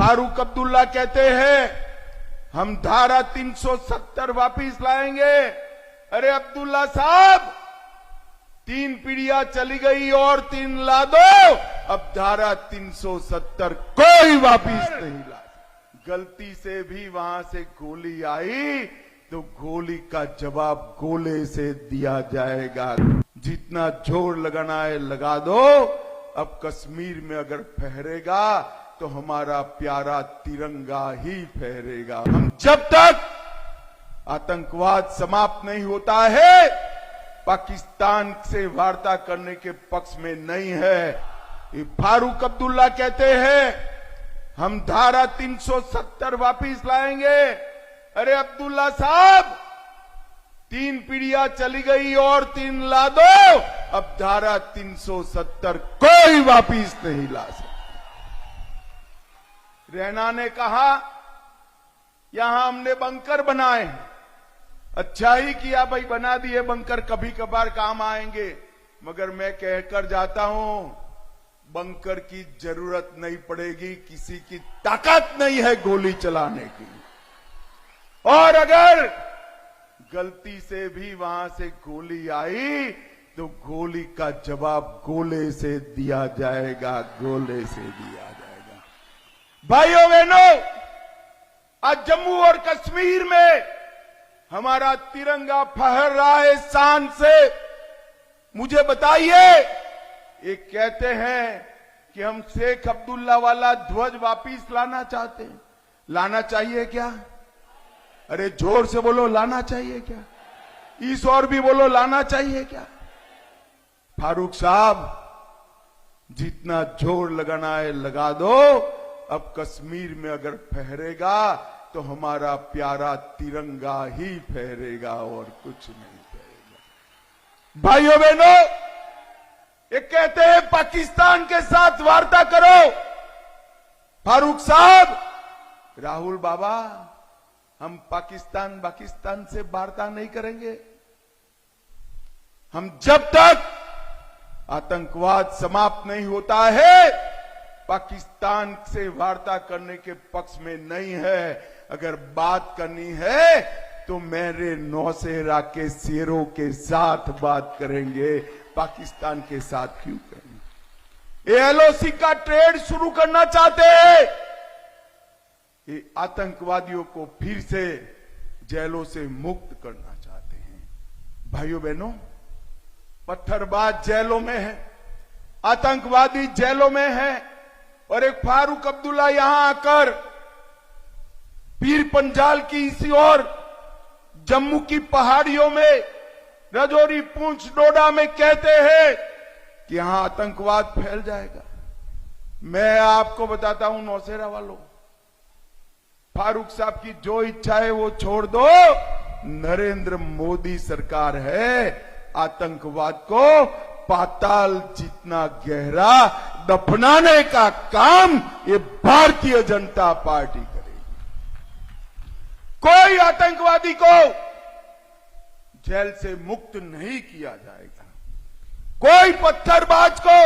फारूक अब्दुल्ला कहते हैं हम धारा 370 वापिस लाएंगे। अरे अब्दुल्ला साहब, 3 पीढ़ियां चली गई और 3 ला दो। अब धारा 370 कोई वापिस नहीं ला। गलती से भी वहां से गोली आई तो गोली का जवाब गोले से दिया जाएगा। जितना जोर लगाना है लगा दो। अब कश्मीर में अगर फहरेगा तो हमारा प्यारा तिरंगा ही फहरेगा। हम जब तक आतंकवाद समाप्त नहीं होता है पाकिस्तान से वार्ता करने के पक्ष में नहीं है। ये फारूक अब्दुल्ला कहते हैं हम धारा 370 वापिस लाएंगे। अरे अब्दुल्ला साहब, 3 पीढ़ियां चली गई और 3 ला दो। अब धारा 370 कोई वापिस नहीं ला सकता। रैना ने कहा यहां हमने बंकर बनाए हैं। अच्छा ही किया भाई, बना दिए बंकर, कभी कभार काम आएंगे। मगर मैं कहकर जाता हूं बंकर की जरूरत नहीं पड़ेगी। किसी की ताकत नहीं है गोली चलाने की। और अगर गलती से भी वहां से गोली आई तो गोली का जवाब गोले से दिया जाएगा। गोले से दिया जाएगा। भाइयों बहनों, आज जम्मू और कश्मीर में हमारा तिरंगा फहर रहा है शान से। मुझे बताइए, ये कहते हैं कि हम शेख अब्दुल्ला वाला ध्वज वापिस लाना चाहते हैं। लाना चाहिए क्या? अरे जोर से बोलो, लाना चाहिए क्या? इस और भी बोलो, लाना चाहिए क्या? फारूक साहब, जितना जोर लगाना है लगा दो। अब कश्मीर में अगर फहरेगा तो हमारा प्यारा तिरंगा ही फहरेगा और कुछ नहीं फहरेगा। भाइयों बहनों, ये कहते हैं पाकिस्तान के साथ वार्ता करो। फारूक साहब, राहुल बाबा, हम पाकिस्तान से वार्ता नहीं करेंगे। हम जब तक आतंकवाद समाप्त नहीं होता है पाकिस्तान से वार्ता करने के पक्ष में नहीं है। अगर बात करनी है तो मेरे नौसेना के शेरों के साथ बात करेंगे, पाकिस्तान के साथ क्यों करेंगे? ये एलओसी का ट्रेड शुरू करना चाहते हैं। ये आतंकवादियों को फिर से जेलों से मुक्त करना चाहते हैं। भाइयों बहनों, पत्थरबाज जेलों में है, आतंकवादी जेलों में है, और एक फारूक अब्दुल्ला यहां आकर पीर पंजाल की इसी ओर जम्मू की पहाड़ियों में, रजौरी, पुंछ, डोडा में कहते हैं कि यहां आतंकवाद फैल जाएगा। मैं आपको बताता हूं नौसेना वालों, फारूक साहब की जो इच्छा है वो छोड़ दो। नरेंद्र मोदी सरकार है, आतंकवाद को पाताल जितना गहरा दफनाने का काम ये भारतीय जनता पार्टी करेगी। कोई आतंकवादी को जेल से मुक्त नहीं किया जाएगा। कोई पत्थरबाज को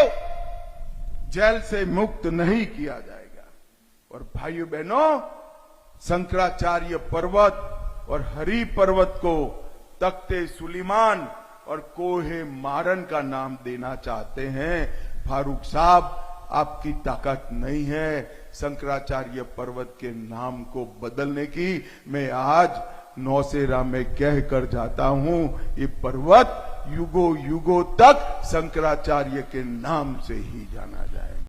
जेल से मुक्त नहीं किया जाएगा। और भाइयों बहनों, शंकराचार्य पर्वत और हरि पर्वत को तख्ते सुलेमान और कोहे मारन का नाम देना चाहते हैं। फारूक साहब, आपकी ताकत नहीं है शंकराचार्य पर्वत के नाम को बदलने की। मैं आज नौसेना में कह कर जाता हूं, ये पर्वत युगों युगों तक शंकराचार्य के नाम से ही जाना जाए।